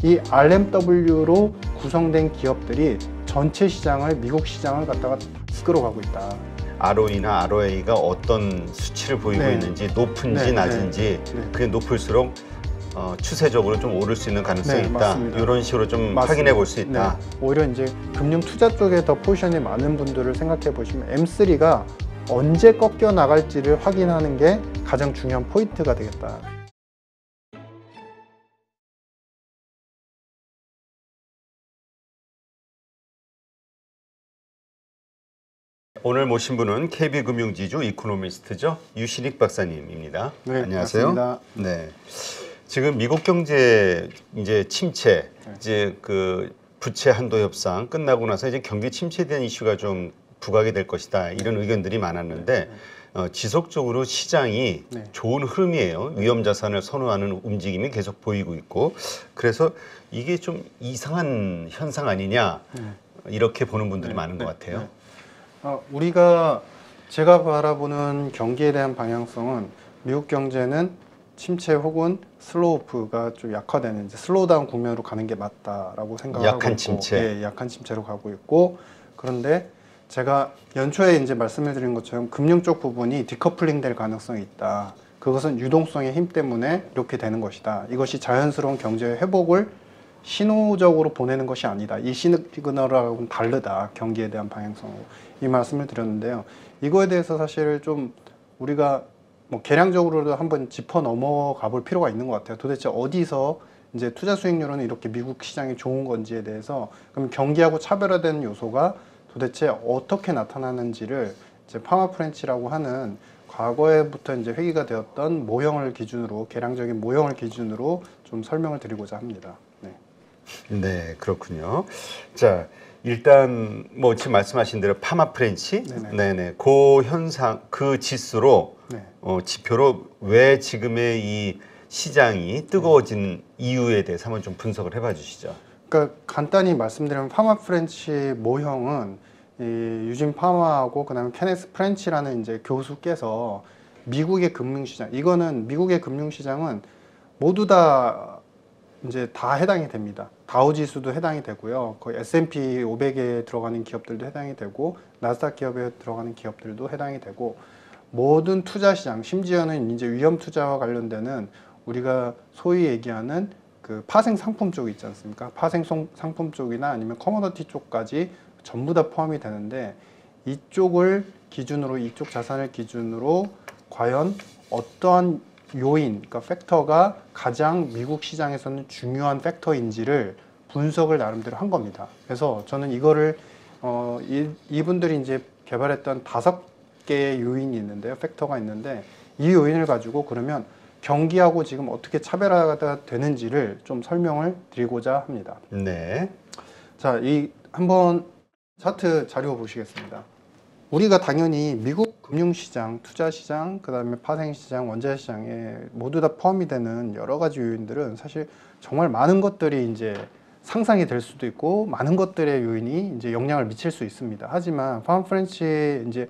이 RMW로 구성된 기업들이 전체 시장을, 미국 시장을 갖다가 이끌어가고 있다. ROE나 ROA가 어떤 수치를 보이고 네. 있는지, 높은지 네, 낮은지, 네. 그게 높을수록 추세적으로 좀 오를 수 있는 가능성이 네, 있다. 맞습니다. 이런 식으로 좀 맞습니다. 확인해 볼 수 있다. 네. 오히려 이제 금융 투자 쪽에 더 포지션이 많은 분들을 생각해 보시면 M3가 언제 꺾여 나갈지를 확인하는 게 가장 중요한 포인트가 되겠다. 오늘 모신 분은 KB금융지주 이코노미스트죠. 유신익 박사님입니다. 네, 안녕하세요. 반갑습니다. 네. 지금 미국 경제 이제 침체, 네. 이제 그 부채 한도 협상 끝나고 나서 이제 경기 침체에 대한 이슈가 좀 부각이 될 것이다. 이런 의견들이 많았는데 지속적으로 시장이 네. 좋은 흐름이에요. 위험 자산을 선호하는 움직임이 계속 보이고 있고, 그래서 이게 좀 이상한 현상 아니냐 이렇게 보는 분들이 많은 것 같아요. 우리가 제가 바라보는 경기에 대한 방향성은 미국 경제는 침체 혹은 슬로우프가 좀 약화되는 이제 슬로우다운 국면으로 가는 게 맞다라고 생각하고 약한 있고, 침체. 예, 약한 침체로 가고 있고, 그런데 제가 연초에 이제 말씀을 드린 것처럼 금융 쪽 부분이 디커플링 될 가능성이 있다. 그것은 유동성의 힘 때문에 이렇게 되는 것이다. 이것이 자연스러운 경제의 회복을 신호적으로 보내는 것이 아니다. 이 시그널하고는 다르다. 경기에 대한 방향성으로. 이 말씀을 드렸는데요. 이거에 대해서 사실 좀 우리가 뭐 계량적으로도 한번 짚어 넘어가 볼 필요가 있는 것 같아요. 도대체 어디서 이제 투자 수익률은 이렇게 미국 시장이 좋은 건지에 대해서, 그럼 경기하고 차별화되는 요소가 도대체 어떻게 나타나는지를 이제 파마프렌치라고 하는 과거에부터 이제 회귀가 되었던 모형을 기준으로, 계량적인 모형을 기준으로 좀 설명을 드리고자 합니다. 네. 네, 그렇군요. 자, 일단 뭐 지금 말씀하신 대로 파마프렌치, 네네, 그 현상, 그 지수로 네. 지표로 왜 지금의 이 시장이 뜨거워진 이유에 대해서 한번 좀 분석을 해봐 주시죠. 그러니까 간단히 말씀드리면 파마프렌치 모형은 이 유진 파마하고 그다음에 케네스 프렌치라는 이제 교수께서 미국의 금융시장, 이거는 미국의 금융시장은 모두 다 이제 다 해당이 됩니다. 다우지수도 해당이 되고요. 거의 S&P 500에 들어가는 기업들도 해당이 되고, 나스닥 기업에 들어가는 기업들도 해당이 되고, 모든 투자 시장, 심지어는 이제 위험 투자와 관련되는 우리가 소위 얘기하는 그 파생 상품 쪽 있지 않습니까? 파생 상품 쪽이나 아니면 커머더티 쪽까지 전부 다 포함이 되는데, 이쪽을 기준으로, 이쪽 자산을 기준으로 과연 어떠한 요인, 그러니까 팩터가 가장 미국 시장에서는 중요한 팩터인지를 분석을 나름대로 한 겁니다. 그래서 저는 이거를 이분들이 이제 개발했던 5개의 요인이 있는데요, 팩터가 있는데, 이 요인을 가지고 그러면 경기하고 지금 어떻게 차별화가 되는지를 좀 설명을 드리고자 합니다. 네. 자, 이 한번 차트 자료 보시겠습니다. 우리가 당연히 미국 금융시장, 투자시장, 그 다음에 파생시장, 원자시장에 모두 다 포함이 되는 여러 가지 요인들은 사실 정말 많은 것들이 이제 상상이 될 수도 있고, 많은 것들의 요인이 이제 영향을 미칠 수 있습니다. 하지만 파마프렌치 이제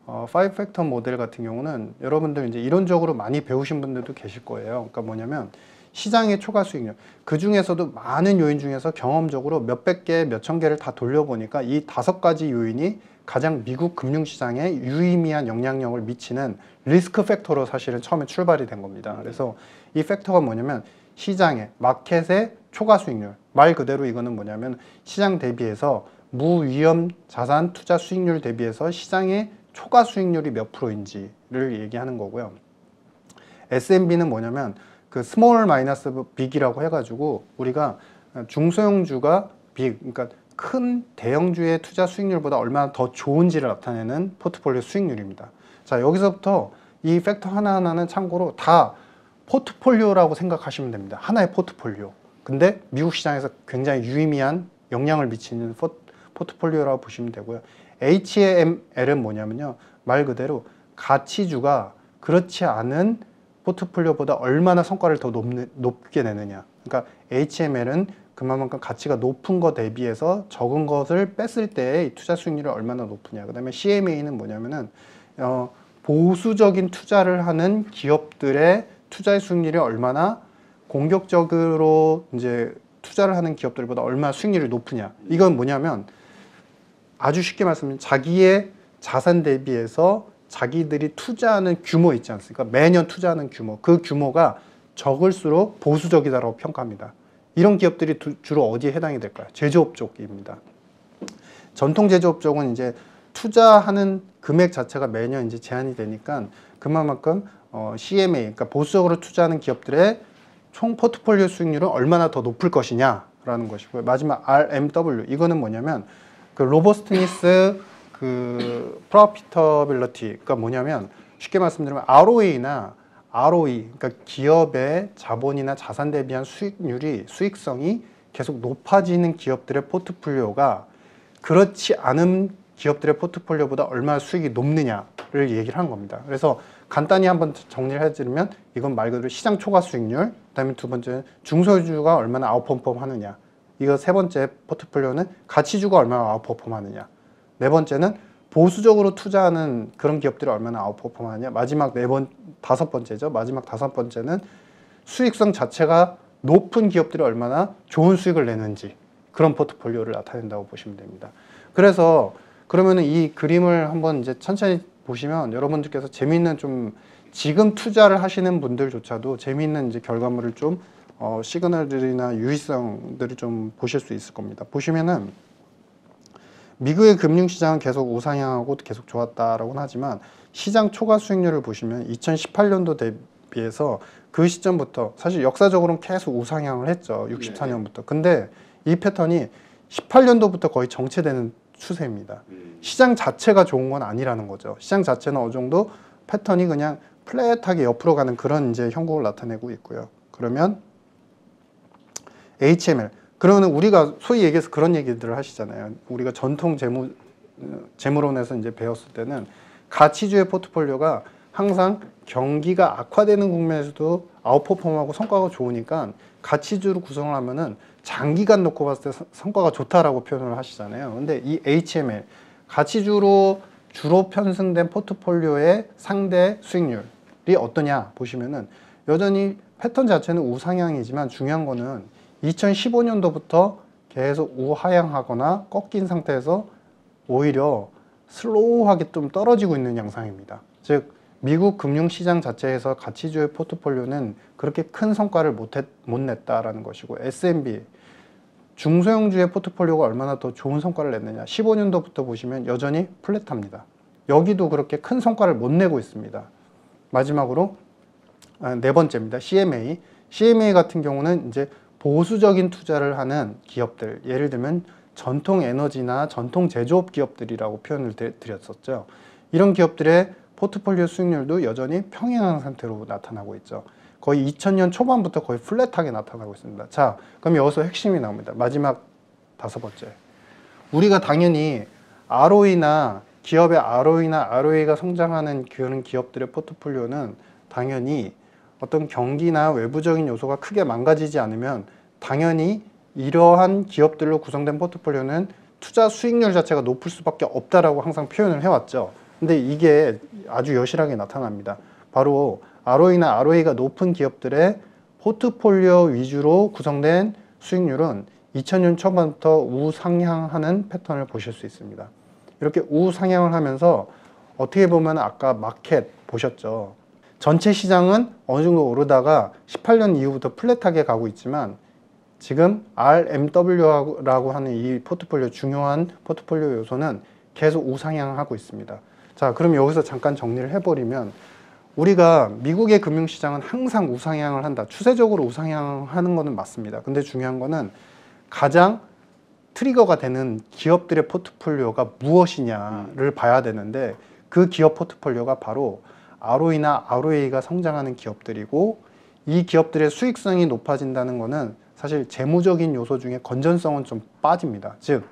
5팩터 모델 같은 경우는 여러분들 이제 이론적으로 많이 배우신 분들도 계실 거예요. 그러니까 뭐냐면 시장의 초과 수익률, 그 중에서도 많은 요인 중에서 경험적으로 몇백 개, 몇천 개를 다 돌려보니까 이 5가지 요인이 가장 미국 금융시장에 유의미한 영향력을 미치는 리스크 팩터로 사실은 처음에 출발이 된 겁니다. 그래서 이 팩터가 뭐냐면 시장의, 마켓의 초과 수익률, 말 그대로 이거는 뭐냐면 시장 대비해서 무위험 자산 투자 수익률 대비해서 시장의 초과 수익률이 몇 프로인지를 얘기하는 거고요. S&B는 뭐냐면 그 스몰 마이너스 빅이라고 해가지고 우리가 중소형주가 빅, 그러니까 큰 대형주의 투자 수익률보다 얼마나 더 좋은지를 나타내는 포트폴리오 수익률입니다. 자, 여기서부터 이 팩터 하나하나는 참고로 다 포트폴리오라고 생각하시면 됩니다. 하나의 포트폴리오. 근데 미국 시장에서 굉장히 유의미한 영향을 미치는 포트폴리오라고 보시면 되고요. HML은 뭐냐면요, 말 그대로 가치주가 그렇지 않은 포트폴리오보다 얼마나 성과를 더 높게 내느냐. 그러니까 HML은 그만큼 가치가 높은 것 대비해서 적은 것을 뺐을 때의 투자 수익률이 얼마나 높으냐. 그 다음에 CMA는 뭐냐면은 보수적인 투자를 하는 기업들의 투자의 수익률이 얼마나 공격적으로 이제 투자를 하는 기업들보다 얼마나 수익률이 높으냐. 이건 뭐냐면 아주 쉽게 말씀드리면 자기의 자산 대비해서 자기들이 투자하는 규모 있지 않습니까? 매년 투자하는 규모. 그 규모가 적을수록 보수적이다라고 평가합니다. 이런 기업들이 주로 어디에 해당이 될까요? 제조업 쪽입니다. 전통 제조업 쪽은 이제 투자하는 금액 자체가 매년 이제 제한이 되니까 그만큼 CMA, 그러니까 보수적으로 투자하는 기업들의 총 포트폴리오 수익률은 얼마나 더 높을 것이냐라는 것이고요. 마지막 RMW, 이거는 뭐냐면 그 로버스트니스, 그 프로피터빌리티가 뭐냐면 쉽게 말씀드리면 ROE나 ROE, 그러니까 기업의 자본이나 자산 대비한 수익성이 계속 높아지는 기업들의 포트폴리오가 그렇지 않은 기업들의 포트폴리오보다 얼마나 수익이 높느냐를 얘기를 한 겁니다. 그래서 간단히 한번 정리를 해드리면 이건 말 그대로 시장 초과 수익률, 그다음에 두 번째는 중소주가 얼마나 아웃퍼폼 하느냐, 이거 세 번째 포트폴리오는 가치주가 얼마나 아웃퍼폼 하느냐, 네 번째는 보수적으로 투자하는 그런 기업들이 얼마나 아웃퍼폼 하느냐, 마지막 다섯 번째죠. 마지막 다섯 번째는 수익성 자체가 높은 기업들이 얼마나 좋은 수익을 내는지, 그런 포트폴리오를 나타낸다고 보시면 됩니다. 그래서 그러면은 이 그림을 한번 이제 천천히 보시면 여러분들께서 재미있는 좀 지금 투자를 하시는 분들조차도 재미있는 이제 결과물을 좀 시그널들이나 유의성들을 좀 보실 수 있을 겁니다. 보시면은 미국의 금융시장은 계속 우상향하고 계속 좋았다라고는 하지만 시장 초과 수익률을 보시면 2018년도 대비해서 그 시점부터 사실 역사적으로는 계속 우상향을 했죠. 64년부터. 근데 이 패턴이 18년도부터 거의 정체되는 추세입니다. 시장 자체가 좋은 건 아니라는 거죠. 시장 자체는 어느 정도 패턴이 그냥 플랫하게 옆으로 가는 그런 이제 형국을 나타내고 있고요. 그러면 HML. 그러면 우리가 소위 얘기해서 그런 얘기들을 하시잖아요. 우리가 전통 재무론에서 이제 배웠을 때는 가치주의 포트폴리오가 항상 경기가 악화되는 국면에서도 아웃퍼폼하고 성과가 좋으니까 가치주로 구성을 하면은 장기간 놓고 봤을 때 성과가 좋다라고 표현을 하시잖아요. 근데 이 HML, 가치주로 주로 편승된 포트폴리오의 상대 수익률이 어떠냐 보시면은 여전히 패턴 자체는 우상향이지만 중요한 거는 2015년도부터 계속 우하향하거나 꺾인 상태에서 오히려 슬로우하게 좀 떨어지고 있는 양상입니다. 즉 미국 금융시장 자체에서 가치주의 포트폴리오는 그렇게 큰 성과를 못 냈다라는 것이고, S&P 중소형주의 포트폴리오가 얼마나 더 좋은 성과를 냈느냐, 15년도부터 보시면 여전히 플랫합니다. 여기도 그렇게 큰 성과를 못 내고 있습니다. 마지막으로 네 번째입니다. CMA 같은 경우는 이제 보수적인 투자를 하는 기업들, 예를 들면 전통 에너지나 전통 제조업 기업들이라고 표현을 드렸었죠. 이런 기업들의 포트폴리오 수익률도 여전히 평행한 상태로 나타나고 있죠. 거의 2000년 초반부터 거의 플랫하게 나타나고 있습니다. 자, 그럼 여기서 핵심이 나옵니다. 마지막 다섯 번째. 우리가 당연히 기업의 ROE나 ROA가 성장하는 그런 기업들의 포트폴리오는 당연히 어떤 경기나 외부적인 요소가 크게 망가지지 않으면 당연히 이러한 기업들로 구성된 포트폴리오는 투자 수익률 자체가 높을 수밖에 없다라고 항상 표현을 해왔죠. 근데 이게 아주 여실하게 나타납니다. 바로 ROE나 ROA가 높은 기업들의 포트폴리오 위주로 구성된 수익률은 2000년 초반부터 우상향하는 패턴을 보실 수 있습니다. 이렇게 우상향을 하면서 어떻게 보면 아까 마켓 보셨죠. 전체 시장은 어느 정도 오르다가 18년 이후부터 플랫하게 가고 있지만 지금 RMW라고 하는 이 포트폴리오, 중요한 포트폴리오 요소는 계속 우상향하고 있습니다. 자, 그럼 여기서 잠깐 정리를 해버리면 우리가 미국의 금융시장은 항상 우상향을 한다. 추세적으로 우상향하는 것은 맞습니다. 근데 중요한 거는 가장 트리거가 되는 기업들의 포트폴리오가 무엇이냐를 봐야 되는데 그 기업 포트폴리오가 바로 ROE나 ROA가 성장하는 기업들이고, 이 기업들의 수익성이 높아진다는 것은 사실 재무적인 요소 중에 건전성은 좀 빠집니다. 즉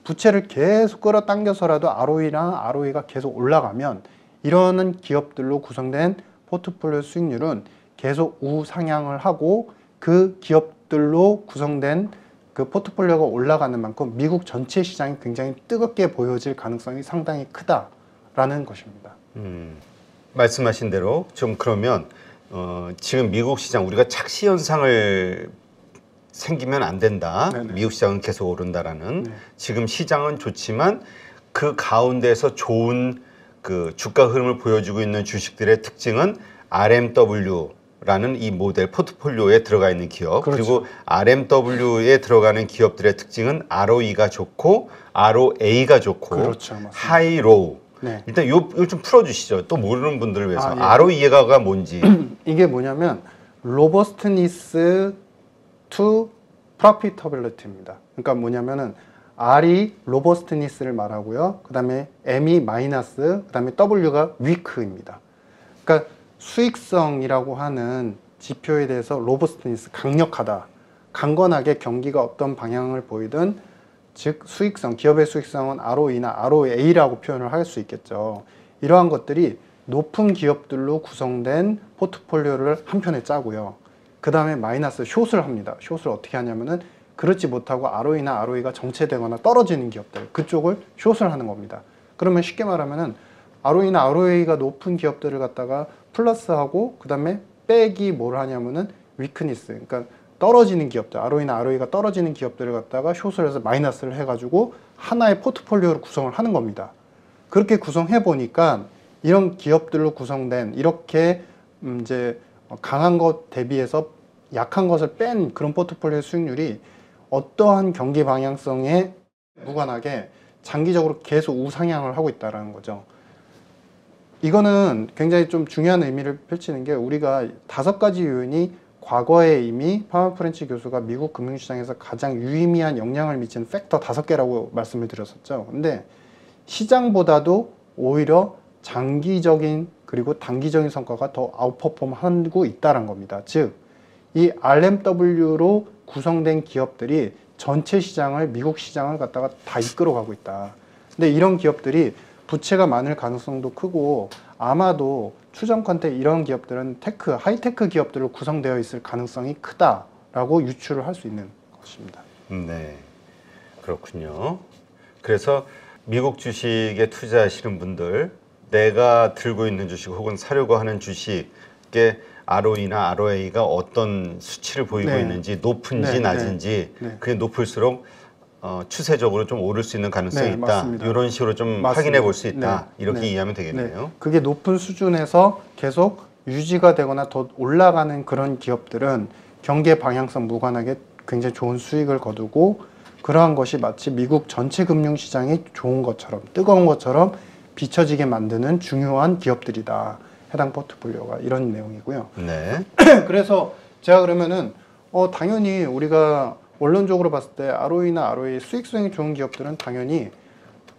부채를 계속 끌어당겨서라도 ROE랑 ROA가 계속 올라가면 이러는 기업들로 구성된 포트폴리오 수익률은 계속 우상향을 하고 그 기업들로 구성된 그 포트폴리오가 올라가는 만큼 미국 전체 시장이 굉장히 뜨겁게 보여질 가능성이 상당히 크다라는 것입니다. 말씀하신 대로 좀 그러면 지금 미국 시장 우리가 착시 현상을 생기면 안 된다. 네네. 미국 시장은 계속 오른다라는. 네. 지금 시장은 좋지만 그 가운데서 좋은 그 주가 흐름을 보여주고 있는 주식들의 특징은 RMW라는 이 모델 포트폴리오에 들어가 있는 기업. 그렇죠. 그리고 RMW에 들어가는 기업들의 특징은 ROE가 좋고 ROA가 좋고 그렇죠, 맞습니다. 하이 로우. 네. 일단 이걸 좀 풀어주시죠. 또 모르는 분들을 위해서 아, 예. ROE가 뭔지. 이게 뭐냐면 robustness to profitability입니다. 그러니까 뭐냐면은 R이 robustness를 말하고요. 그다음에 M이 마이너스, 그다음에 W가 weak입니다. 그러니까 수익성이라고 하는 지표에 대해서 robustness 강력하다, 강건하게 경기가 어떤 방향을 보이든 즉 수익성, 기업의 수익성은 ROE나 ROA라고 표현을 할 수 있겠죠. 이러한 것들이 높은 기업들로 구성된 포트폴리오를 한 편에 짜고요. 그 다음에 마이너스 숏을 합니다. 숏을 어떻게 하냐면은 그렇지 못하고 ROE나 ROE가 정체되거나 떨어지는 기업들, 그쪽을 숏을 하는 겁니다. 그러면 쉽게 말하면은 ROE나 ROA가 높은 기업들을 갖다가 플러스하고 그 다음에 빼기 뭘 하냐면은 위크니스, 그러니까 떨어지는 기업들, ROE나 ROE가 떨어지는 기업들을 갖다가 숏을 해서 마이너스를 해가지고 하나의 포트폴리오를 구성을 하는 겁니다. 그렇게 구성해 보니까 이런 기업들로 구성된 이렇게 이제 강한 것 대비해서 약한 것을 뺀 그런 포트폴리오 수익률이 어떠한 경기 방향성에 무관하게 장기적으로 계속 우상향을 하고 있다는 거죠. 이거는 굉장히 좀 중요한 의미를 펼치는 게 우리가 5가지 요인이 과거에 이미 파머 프렌치 교수가 미국 금융시장에서 가장 유의미한 영향을 미치는 팩터 5개라고 말씀을 드렸었죠. 근데 시장보다도 오히려 장기적인 그리고 단기적인 성과가 더 아웃퍼폼 하고 있다는 겁니다. 즉, 이 RMW로 구성된 기업들이 전체 시장을, 미국 시장을 갖다가 다 이끌어가고 있다. 근데 이런 기업들이 부채가 많을 가능성도 크고 아마도 추정컨 때 이런 기업들은 테크, 하이테크 기업들로 구성되어 있을 가능성이 크다라고 유추를 할 수 있는 것입니다. 네, 그렇군요. 그래서 미국 주식에 투자하시는 분들, 내가 들고 있는 주식 혹은 사려고 하는 주식의 ROE나 ROA가 어떤 수치를 보이고 네. 있는지, 높은지 네, 낮은지, 네. 그게 높을수록 추세적으로 좀 오를 수 있는 가능성이 네, 있다. 맞습니다. 이런 식으로 좀 맞습니다. 확인해 볼 수 있다. 네, 이렇게 네, 이해하면 되겠네요. 네. 그게 높은 수준에서 계속 유지가 되거나 더 올라가는 그런 기업들은 경기의 방향성 무관하게 굉장히 좋은 수익을 거두고, 그러한 것이 마치 미국 전체 금융시장이 좋은 것처럼, 뜨거운 것처럼 비춰지게 만드는 중요한 기업들이다. 해당 포트폴리오가 이런 내용이고요. 네. 그래서 제가 그러면은 당연히 우리가 원론적으로 봤을 때 ROE나 ROA 수익성이 좋은 기업들은 당연히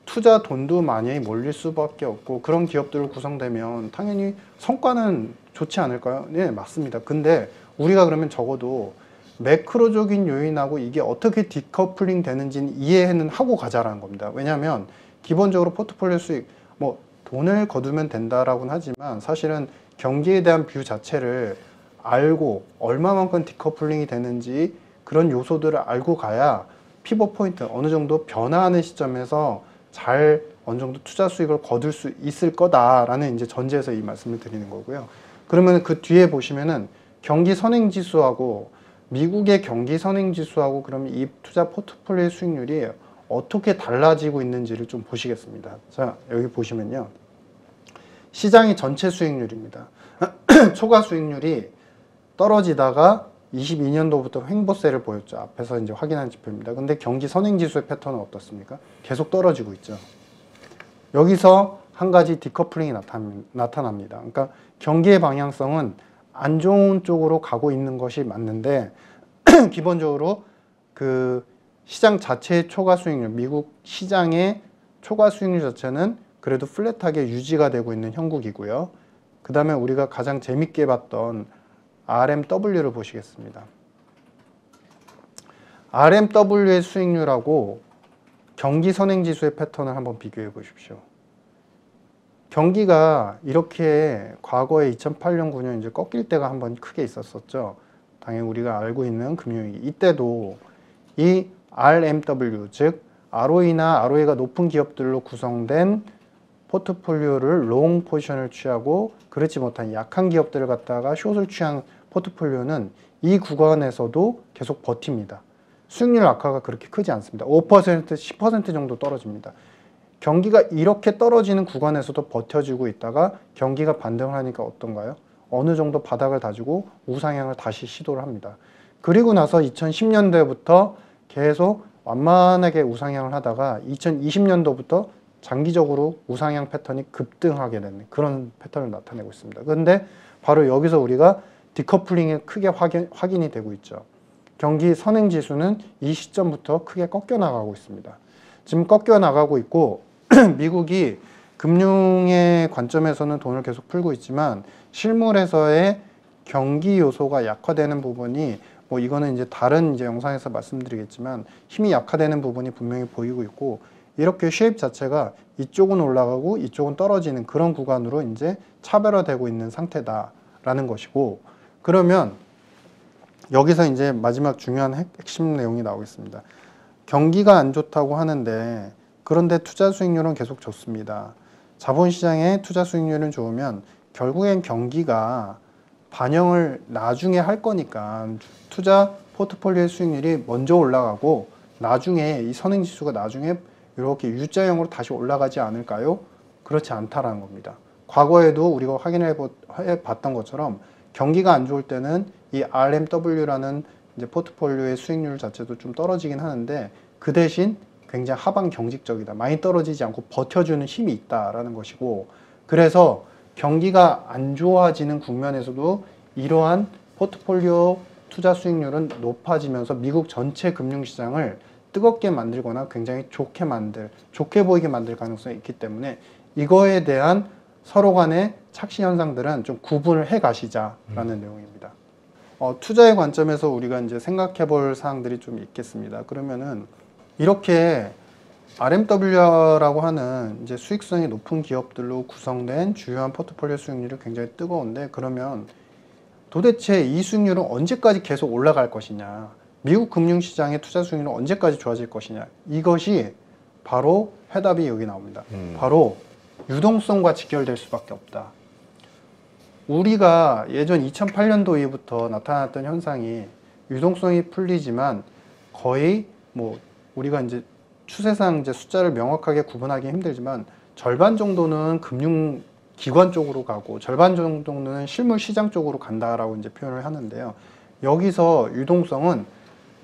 투자 돈도 많이 몰릴 수밖에 없고, 그런 기업들로 구성되면 당연히 성과는 좋지 않을까요? 네, 맞습니다. 근데 우리가 그러면 적어도 매크로적인 요인하고 이게 어떻게 디커플링 되는지는 이해는 하고 가자라는 겁니다. 왜냐하면 기본적으로 포트폴리오 수익, 뭐 돈을 거두면 된다라고는 하지만 사실은 경기에 대한 뷰 자체를 알고 얼마만큼 디커플링이 되는지 그런 요소들을 알고 가야 피벗 포인트 어느 정도 변화하는 시점에서 잘 어느 정도 투자 수익을 거둘 수 있을 거다라는 이제 전제에서 이 말씀을 드리는 거고요. 그러면 그 뒤에 보시면은 경기 선행 지수하고 미국의 경기 선행 지수하고 그러면 이 투자 포트폴리오 수익률이 어떻게 달라지고 있는지를 좀 보시겠습니다. 자, 여기 보시면요. 시장의 전체 수익률입니다. 초과 수익률이 떨어지다가 22년도부터 횡보세를 보였죠. 앞에서 이제 확인한 지표입니다. 근데 경기 선행지수의 패턴은 어떻습니까? 계속 떨어지고 있죠. 여기서 한 가지 디커플링이 나타납니다. 그러니까 경기의 방향성은 안 좋은 쪽으로 가고 있는 것이 맞는데 기본적으로 그 시장 자체의 초과 수익률, 미국 시장의 초과 수익률 자체는 그래도 플랫하게 유지가 되고 있는 형국이고요. 그 다음에 우리가 가장 재밌게 봤던 RMW를 보시겠습니다. RMW의 수익률하고 경기 선행지수의 패턴을 한번 비교해 보십시오. 경기가 이렇게 과거에 2008년, 9년 이제 꺾일 때가 한번 크게 있었었죠. 당연히 우리가 알고 있는 금융위기. 이때도 이 RMW, 즉 ROE나 ROA가 높은 기업들로 구성된 포트폴리오를 롱 포지션을 취하고 그렇지 못한 약한 기업들을 갖다가 숏을 취한 포트폴리오는 이 구간에서도 계속 버팁니다. 수익률 악화가 그렇게 크지 않습니다. 5%, 10% 정도 떨어집니다. 경기가 이렇게 떨어지는 구간에서도 버텨주고 있다가 경기가 반등을 하니까 어떤가요? 어느 정도 바닥을 다지고 우상향을 다시 시도를 합니다. 그리고 나서 2010년도부터 계속 완만하게 우상향을 하다가 2020년도부터 장기적으로 우상향 패턴이 급등하게 되는 그런 패턴을 나타내고 있습니다. 그런데 바로 여기서 우리가 디커플링이 크게 확인이 되고 있죠. 경기 선행지수는 이 시점부터 크게 꺾여 나가고 있습니다. 지금 꺾여 나가고 있고 미국이 금융의 관점에서는 돈을 계속 풀고 있지만 실물에서의 경기 요소가 약화되는 부분이 뭐 이거는 이제 다른 이제 영상에서 말씀드리겠지만 힘이 약화되는 부분이 분명히 보이고 있고 이렇게 쉐입 자체가 이쪽은 올라가고 이쪽은 떨어지는 그런 구간으로 이제 차별화되고 있는 상태다라는 것이고 그러면 여기서 이제 마지막 중요한 핵심 내용이 나오겠습니다. 경기가 안 좋다고 하는데 그런데 투자 수익률은 계속 좋습니다. 자본시장의 투자 수익률은 좋으면 결국엔 경기가 반영을 나중에 할 거니까 투자 포트폴리오의 수익률이 먼저 올라가고 나중에 이 선행지수가 나중에 이렇게 U자형으로 다시 올라가지 않을까요? 그렇지 않다라는 겁니다. 과거에도 우리가 확인해 봤던 것처럼 경기가 안 좋을 때는 이 RMW라는 이제 포트폴리오의 수익률 자체도 좀 떨어지긴 하는데 그 대신 굉장히 하방 경직적이다. 많이 떨어지지 않고 버텨주는 힘이 있다라는 것이고 그래서 경기가 안 좋아지는 국면에서도 이러한 포트폴리오 투자 수익률은 높아지면서 미국 전체 금융시장을 뜨겁게 만들거나 굉장히 좋게 보이게 만들 가능성이 있기 때문에 이거에 대한 서로 간의 착시 현상들은 좀 구분을 해 가시자라는 내용입니다. 투자의 관점에서 우리가 이제 생각해 볼 사항들이 좀 있겠습니다. 그러면은 이렇게 RMW라고 하는 이제 수익성이 높은 기업들로 구성된 주요한 포트폴리오 수익률이 굉장히 뜨거운데 그러면 도대체 이 수익률은 언제까지 계속 올라갈 것이냐? 미국 금융시장의 투자 수익률은 언제까지 좋아질 것이냐? 이것이 바로 해답이 여기 나옵니다. 바로 유동성과 직결될 수밖에 없다. 우리가 예전 2008년도 이후부터 나타났던 현상이 유동성이 풀리지만 거의 뭐 우리가 이제 추세상 이제 숫자를 명확하게 구분하기 힘들지만 절반 정도는 금융기관 쪽으로 가고 절반 정도는 실물 시장 쪽으로 간다라고 이제 표현을 하는데요. 여기서 유동성은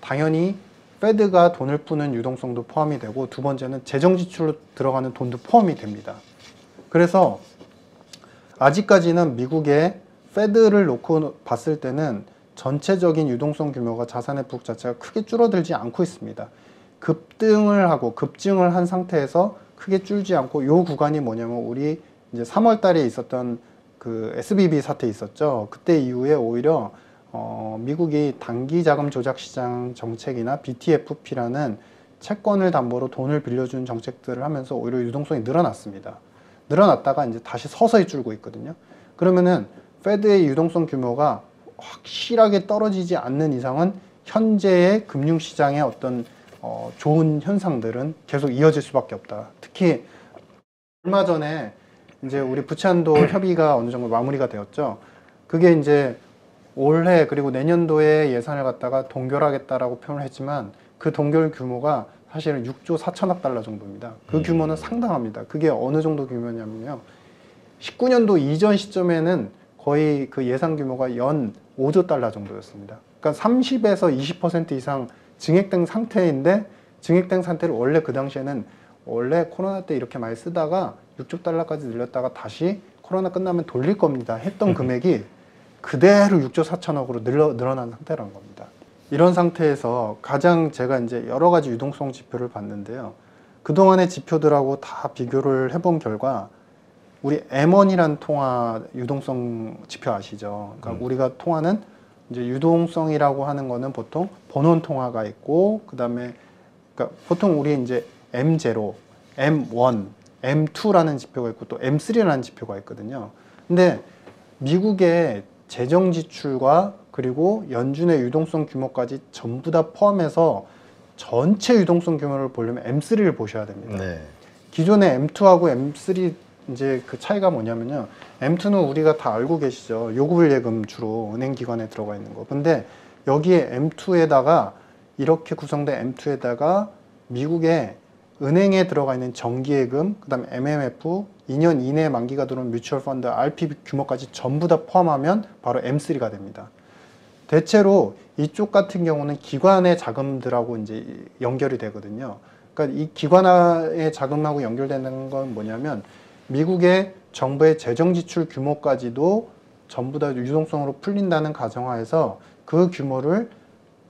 당연히 페드가 돈을 푸는 유동성도 포함이 되고 두 번째는 재정 지출로 들어가는 돈도 포함이 됩니다. 그래서 아직까지는 미국의 페드를 놓고 봤을 때는 전체적인 유동성 규모가 자산의 부국 자체가 크게 줄어들지 않고 있습니다. 급등을 하고 급증을 한 상태에서 크게 줄지 않고 요 구간이 뭐냐면 우리 이제 3월 달에 있었던 그 SVB 사태 있었죠. 그때 이후에 오히려 미국이 단기 자금 조작 시장 정책이나 BTFP라는 채권을 담보로 돈을 빌려준 정책들을 하면서 오히려 유동성이 늘어났습니다. 늘어났다가 이제 다시 서서히 줄고 있거든요. 그러면은 페드의 유동성 규모가 확실하게 떨어지지 않는 이상은 현재의 금융시장의 어떤 좋은 현상들은 계속 이어질 수밖에 없다. 특히 얼마 전에 이제 우리 부채한도 협의가 어느 정도 마무리가 되었죠. 그게 이제 올해 그리고 내년도에 예산을 갖다가 동결하겠다라고 표현을 했지만 그 동결 규모가 사실은 6조 4천억 달러 정도입니다. 그 규모는 상당합니다. 그게 어느 정도 규모냐면요. 19년도 이전 시점에는 거의 그 예상 규모가 연 5조 달러 정도였습니다. 그러니까 30에서 20% 이상 증액된 상태인데 증액된 상태를 원래 그 당시에는 원래 코로나 때 이렇게 많이 쓰다가 6조 달러까지 늘렸다가 다시 코로나 끝나면 돌릴 겁니다 했던 금액이 그대로 6조 4천억으로 늘어난 상태라는 겁니다. 이런 상태에서 가장 제가 이제 여러 가지 유동성 지표를 봤는데요. 그동안의 지표들하고 다 비교를 해본 결과 우리 M1이라는 통화 유동성 지표 아시죠? 그러니까 우리가 통화는 이제 유동성이라고 하는 거는 보통 본원 통화가 있고 그다음에 그러니까 보통 우리 이제 M0, M1, M2라는 지표가 있고 또 M3라는 지표가 있거든요. 근데 미국의 재정 지출과 그리고 연준의 유동성 규모까지 전부 다 포함해서 전체 유동성 규모를 보려면 M3를 보셔야 됩니다. 네. 기존의 M2하고 M3 이제 그 차이가 뭐냐면요. M2는 우리가 다 알고 계시죠. 요구불 예금 주로 은행 기관에 들어가 있는 거. 근데 여기에 M2에다가 이렇게 구성된 M2에다가 미국의 은행에 들어가 있는 정기예금, 그 다음에 MMF, 2년 이내에 만기가 들어온 뮤추얼 펀드, RPB 규모까지 전부 다 포함하면 바로 M3가 됩니다. 대체로 이쪽 같은 경우는 기관의 자금들하고 이제 연결이 되거든요. 그러니까 이 기관의 자금하고 연결되는 건 뭐냐면 미국의 정부의 재정 지출 규모까지도 전부 다 유동성으로 풀린다는 가정하에서 그 규모를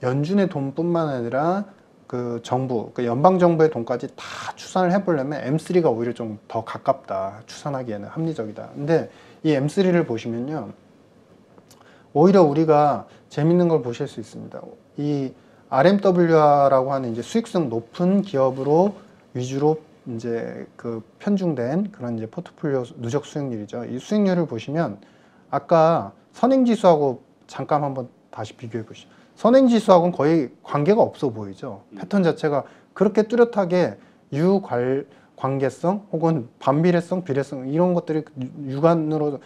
연준의 돈뿐만 아니라 그 정부, 그 연방 정부의 돈까지 다 추산을 해보려면 M3가 오히려 좀 더 가깝다. 추산하기에는 합리적이다. 근데 이 M3를 보시면요, 오히려 우리가 재밌는 걸 보실 수 있습니다. 이 RMW라고 하는 이제 수익성 높은 기업으로 위주로 이제 그 편중된 그런 이제 포트폴리오 누적 수익률이죠. 이 수익률을 보시면 아까 선행지수하고 잠깐 한번 다시 비교해 보시죠. 선행지수하고는 거의 관계가 없어 보이죠. 패턴 자체가 그렇게 뚜렷하게 유관계성 혹은 반비례성, 비례성 이런 것들이 육안으로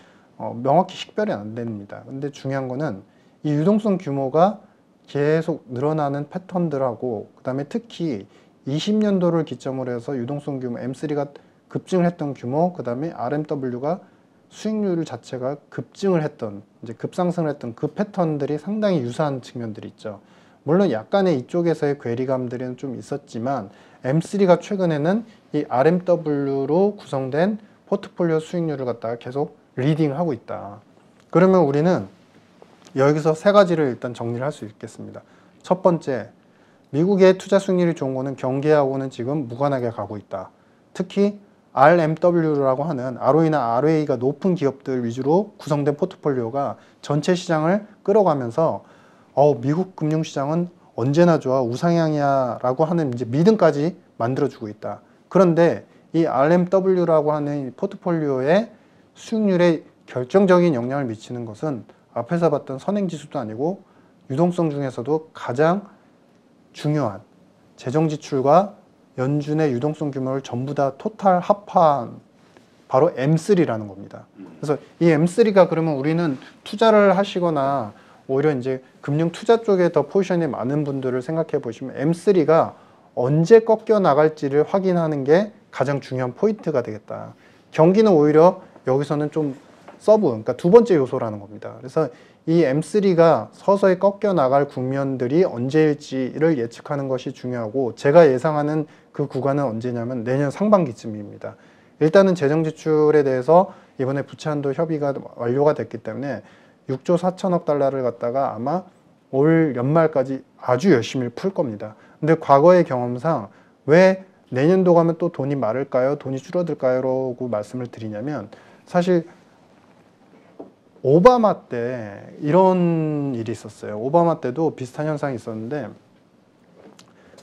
명확히 식별이 안 됩니다. 근데 중요한 거는 이 유동성 규모가 계속 늘어나는 패턴들하고 그 다음에 특히 20년도를 기점으로 해서 유동성 규모 M3가 급증을 했던 규모, 그 다음에 RMW가 수익률 자체가 급증을 했던, 이제 급상승을 했던 그 패턴들이 상당히 유사한 측면들이 있죠. 물론 약간의 이쪽에서의 괴리감들은 좀 있었지만 M3가 최근에는 이 RMW로 구성된 포트폴리오 수익률을 갖다가 계속 리딩하고 있다. 그러면 우리는 여기서 세 가지를 일단 정리를 할 수 있겠습니다. 첫 번째, 미국의 투자 수익률이 좋은 거는 경기하고는 지금 무관하게 가고 있다. 특히 RMW라고 하는 ROE나 ROA가 높은 기업들 위주로 구성된 포트폴리오가 전체 시장을 끌어가면서 미국 금융시장은 언제나 좋아 우상향이야 라고 하는 이제 믿음까지 만들어주고 있다. 그런데 이 RMW라고 하는 포트폴리오의 수익률에 결정적인 영향을 미치는 것은 앞에서 봤던 선행지수도 아니고 유동성 중에서도 가장 중요한 재정지출과 연준의 유동성 규모를 전부 다 토탈 합한 바로 M3라는 겁니다. 그래서 이 M3가 그러면 우리는 투자를 하시거나 오히려 이제 금융 투자 쪽에 더 포지션이 많은 분들을 생각해 보시면 M3가 언제 꺾여 나갈지를 확인하는 게 가장 중요한 포인트가 되겠다. 경기는 오히려 여기서는 좀 서브, 그러니까 두 번째 요소라는 겁니다. 그래서 이 M3가 서서히 꺾여 나갈 국면들이 언제일지를 예측하는 것이 중요하고, 제가 예상하는 그 구간은 언제냐면 내년 상반기쯤입니다. 일단은 재정 지출에 대해서 이번에 부채 한도 협의가 완료가 됐기 때문에 6조 4천억 달러를 갖다가 아마 올 연말까지 아주 열심히 풀 겁니다. 근데 과거의 경험상 왜 내년도 가면 또 돈이 마를까요? 돈이 줄어들까요? 라고 말씀을 드리냐면, 사실 오바마 때 이런 일이 있었어요. 오바마 때도 비슷한 현상이 있었는데,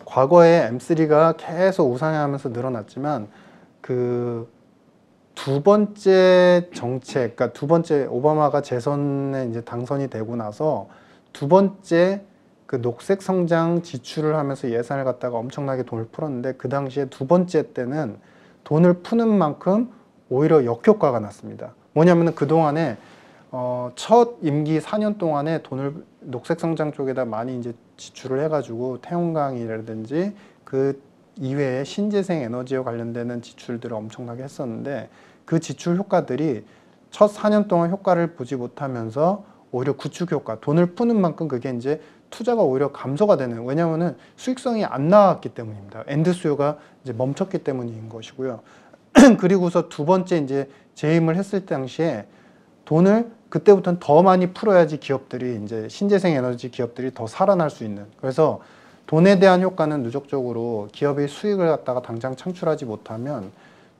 과거에 M3가 계속 우상향하면서 늘어났지만 그 두 번째 정책, 그러니까 두 번째 오바마가 재선에 이제 당선이 되고 나서 두 번째 그 녹색 성장 지출을 하면서 예산을 갖다가 엄청나게 돈을 풀었는데, 그 당시에 두 번째 때는 돈을 푸는 만큼 오히려 역효과가 났습니다. 뭐냐면은 그동안에 첫 임기 4년 동안에 돈을 녹색 성장 쪽에다 많이 이제 지출을 해가지고 태양광이라든지 그 이외에 신재생 에너지와 관련되는 지출들을 엄청나게 했었는데, 그 지출 효과들이 첫 4년 동안 효과를 보지 못하면서 오히려 구축 효과, 돈을 푸는 만큼 그게 이제 투자가 오히려 감소가 되는, 왜냐하면은 수익성이 안 나왔기 때문입니다. 엔드 수요가 이제 멈췄기 때문인 것이고요. 그리고서 두 번째 이제 재임을 했을 당시에 돈을 그때부터는 더 많이 풀어야지 기업들이 이제 신재생 에너지 기업들이 더 살아날 수 있는, 그래서 돈에 대한 효과는 누적적으로 기업의 수익을 갖다가 당장 창출하지 못하면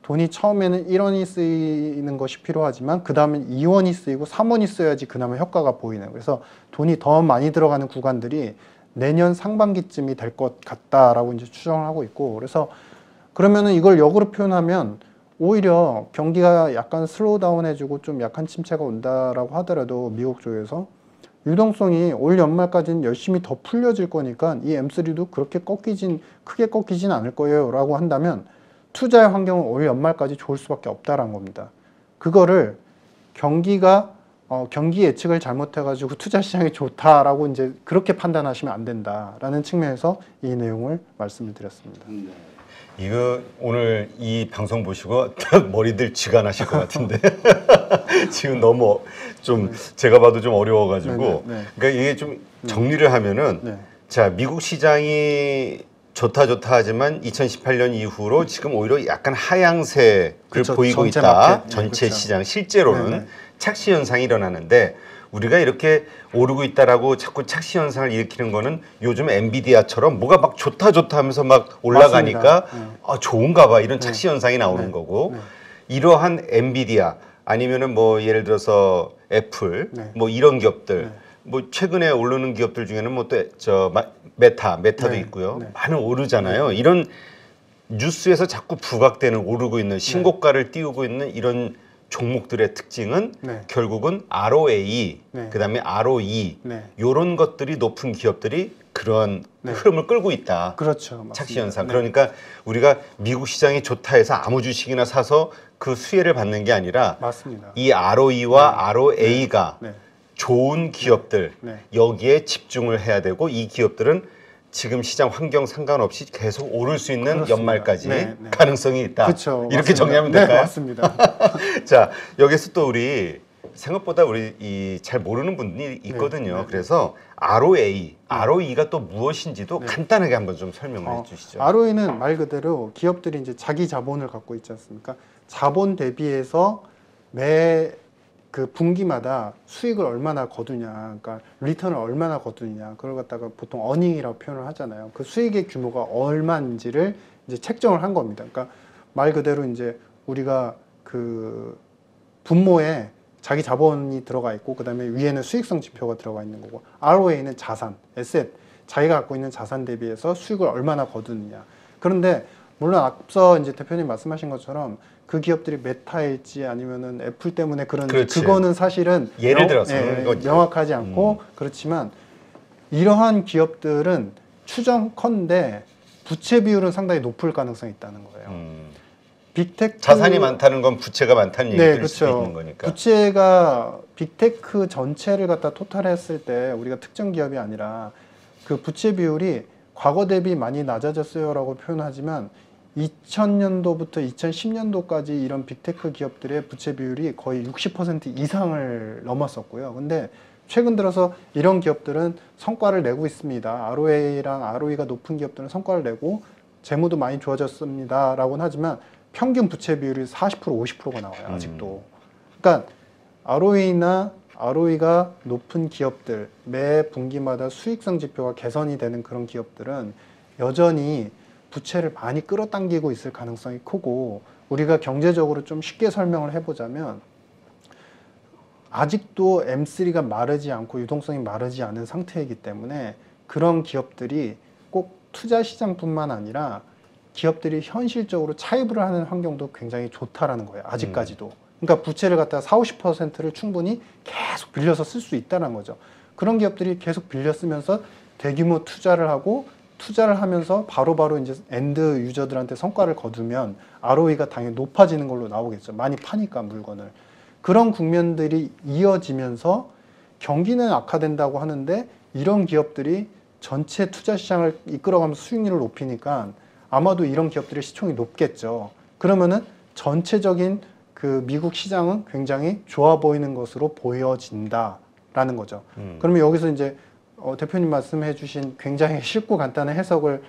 돈이 처음에는 1원이 쓰이는 것이 필요하지만 그 다음엔 2원이 쓰이고 3원이 쓰여야지 그나마 효과가 보이는, 그래서 돈이 더 많이 들어가는 구간들이 내년 상반기쯤이 될 것 같다라고 이제 추정을 하고 있고, 그래서 그러면은 이걸 역으로 표현하면 오히려 경기가 약간 슬로우 다운 해주고 좀 약한 침체가 온다라고 하더라도 미국 쪽에서 유동성이 올 연말까지는 열심히 더 풀려질 거니까 이 M3도 그렇게 크게 꺾이진 않을 거예요 라고 한다면 투자의 환경은 올 연말까지 좋을 수밖에 없다라는 겁니다. 그거를 경기가 경기 예측을 잘못해가지고 투자 시장이 좋다라고 이제 그렇게 판단하시면 안 된다라는 측면에서 이 내용을 말씀을 드렸습니다. 이거 오늘 이 방송 보시고 딱 머리들 쥐가 나실 것 같은데 지금 너무 좀 제가 봐도 좀 어려워가지고 네. 그러니까 이게 좀 정리를 하면은 네. 자 미국 시장이 좋다 하지만 2018년 이후로 지금 오히려 약간 하향세를 그쵸, 보이고 전체 있다. 마켓. 네, 전체 그쵸. 시장 실제로는 네. 착시 현상이 일어나는데 우리가 이렇게 오르고 있다라고 자꾸 착시 현상을 일으키는 거는 요즘 엔비디아처럼 뭐가 막 좋다 하면서 막 올라가니까 맞습니다. 아, 좋은가 봐 이런 착시 현상이 나오는 거고 이러한 엔비디아 아니면은 뭐 예를 들어서 애플 뭐 이런 기업들 뭐 최근에 오르는 기업들 중에는 뭐 또 저 메타도 있고요. 많은 오르잖아요. 이런 뉴스에서 자꾸 부각되는 오르고 있는 신고가를 띄우고 있는 이런 종목들의 특징은 결국은 ROA, 그다음에 ROE 이런 것들이 높은 기업들이 그런 흐름을 끌고 있다. 그렇죠. 맞습니다. 착시 현상. 그러니까 우리가 미국 시장이 좋다 해서 아무 주식이나 사서 그 수혜를 받는 게 아니라 맞습니다. 이 ROE와 ROA가 좋은 기업들 여기에 집중을 해야 되고 이 기업들은 지금 시장 환경 상관없이 계속 오를 수 있는 그렇습니다. 연말까지 가능성이 있다. 그렇죠. 이렇게 맞습니다. 정리하면 될까요? 맞습니다. 자, 여기서 또 우리 생각보다 우리 잘 모르는 분이 있거든요. 그래서 ROA, ROE가 또 무엇인지도 간단하게 한번 좀 설명해 주시죠. ROE는 말 그대로 기업들이 이제 자기 자본을 갖고 있지 않습니까? 자본 대비해서 매 그 분기마다 수익을 얼마나 거두냐, 그러니까 리턴을 얼마나 거두느냐, 그걸 갖다가 보통 어닝이라고 표현을 하잖아요. 그 수익의 규모가 얼마인지를 이제 책정을 한 겁니다. 그러니까 말 그대로 이제 우리가 그 분모에 자기 자본이 들어가 있고, 그 다음에 위에는 수익성 지표가 들어가 있는 거고, ROA는 자산, 에셋, 자기가 갖고 있는 자산 대비해서 수익을 얼마나 거두느냐. 그런데 물론 앞서 이제 대표님 말씀하신 것처럼 그 기업들이 메타일지 아니면은 애플 때문에 그런지 그거는 사실은 예를 들어서 명확하지 않고 그렇지만 이러한 기업들은 추정컨대 부채 비율은 상당히 높을 가능성이 있다는 거예요. 빅테크 자산이 많다는 건 부채가 많다는 얘기일 그렇죠. 수도 있는 거니까. 부채가 빅테크 전체를 갖다 토탈했을 때 우리가 특정 기업이 아니라 그 부채 비율이 과거 대비 많이 낮아졌어요라고 표현하지만 2000년도부터 2010년도까지 이런 빅테크 기업들의 부채 비율이 거의 60% 이상을 넘었었고요. 근데 최근 들어서 이런 기업들은 성과를 내고 있습니다. ROA랑 ROE가 높은 기업들은 성과를 내고 재무도 많이 좋아졌습니다. 라고는 하지만 평균 부채 비율이 40%, 50%가 나와요. 아직도. 그러니까 ROE나 ROE가 높은 기업들, 매 분기마다 수익성 지표가 개선이 되는 그런 기업들은 여전히 부채를 많이 끌어당기고 있을 가능성이 크고, 우리가 경제적으로 좀 쉽게 설명을 해보자면 아직도 M3가 마르지 않고 유동성이 마르지 않은 상태이기 때문에 그런 기업들이 꼭 투자 시장뿐만 아니라 기업들이 현실적으로 차입을 하는 환경도 굉장히 좋다라는 거예요. 아직까지도. 그러니까 부채를 갖다가 40, 50%를 충분히 계속 빌려서 쓸 수 있다는 거죠. 그런 기업들이 계속 빌려 쓰면서 대규모 투자를 하고, 투자를 하면서 바로바로 이제 엔드 유저들한테 성과를 거두면 ROE가 당연히 높아지는 걸로 나오겠죠. 많이 파니까 물건을. 그런 국면들이 이어지면서 경기는 악화된다고 하는데 이런 기업들이 전체 투자 시장을 이끌어가면서 수익률을 높이니까 아마도 이런 기업들의 시총이 높겠죠. 그러면은 전체적인 그 미국 시장은 굉장히 좋아 보이는 것으로 보여진다라는 거죠. 그러면 여기서 이제 대표님 말씀해 주신 굉장히 쉽고 간단한 해석을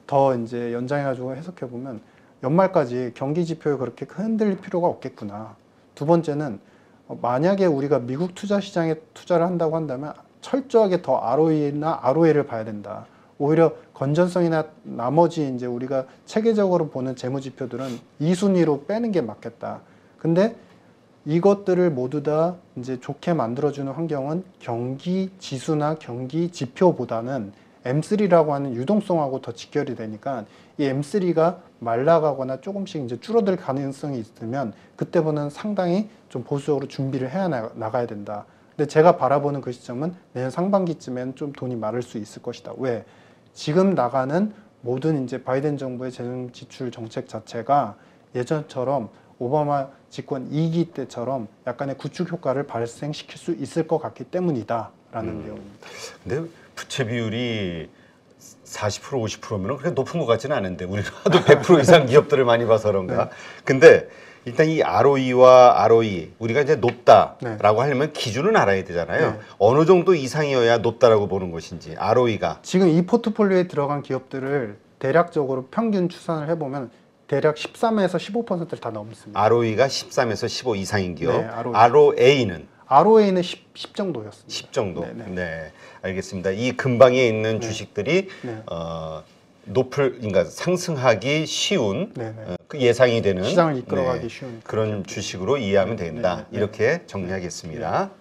더 이제 연장해가지고 해석해 보면 연말까지 경기 지표에 그렇게 흔들릴 필요가 없겠구나. 두 번째는 만약에 우리가 미국 투자 시장에 투자를 한다고 한다면 철저하게 더 ROE나 ROA를 봐야 된다. 오히려 건전성이나 나머지 이제 우리가 체계적으로 보는 재무 지표들은 2순위로 빼는 게 맞겠다. 근데 이것들을 모두 다 이제 좋게 만들어주는 환경은 경기 지수나 경기 지표보다는 M3라고 하는 유동성하고 더 직결이 되니까 이 M3가 말라가거나 조금씩 이제 줄어들 가능성이 있으면 그때부터는 상당히 좀 보수적으로 준비를 해야 나가야 된다. 근데 제가 바라보는 그 시점은 내년 상반기쯤엔 좀 돈이 마를 수 있을 것이다. 왜? 지금 나가는 모든 이제 바이든 정부의 재정 지출 정책 자체가 예전처럼 오바마 집권 2기 때처럼 약간의 구축 효과를 발생시킬 수 있을 것 같기 때문이다라는 내용입니다. 근데 부채 비율이 40% 50%면 그렇게 높은 것 같지는 않은데 우리는 하도 100% 이상 기업들을 많이 봐서 그런가. 네. 근데 일단 이 ROE와 ROE 우리가 이제 높다라고 네. 하려면 기준은 알아야 되잖아요. 네. 어느 정도 이상이어야 높다라고 보는 것인지 ROE가 지금 이 포트폴리오에 들어간 기업들을 대략적으로 평균 추산을 해보면 대략 13에서 15%를 다 넘습니다. ROE가 13에서 15 이상인 기업, 네, ROE. ROA는 ROA는 10 정도였습니다. 10 정도. 네, 네. 네, 알겠습니다. 이 근방에 있는 주식들이 네. 그러니까 상승하기 쉬운 네, 네. 그 예상이 되는 시장을 이끌어가기 쉬운 그런 주식으로 이해하면 된다. 네, 네. 이렇게 정리하겠습니다.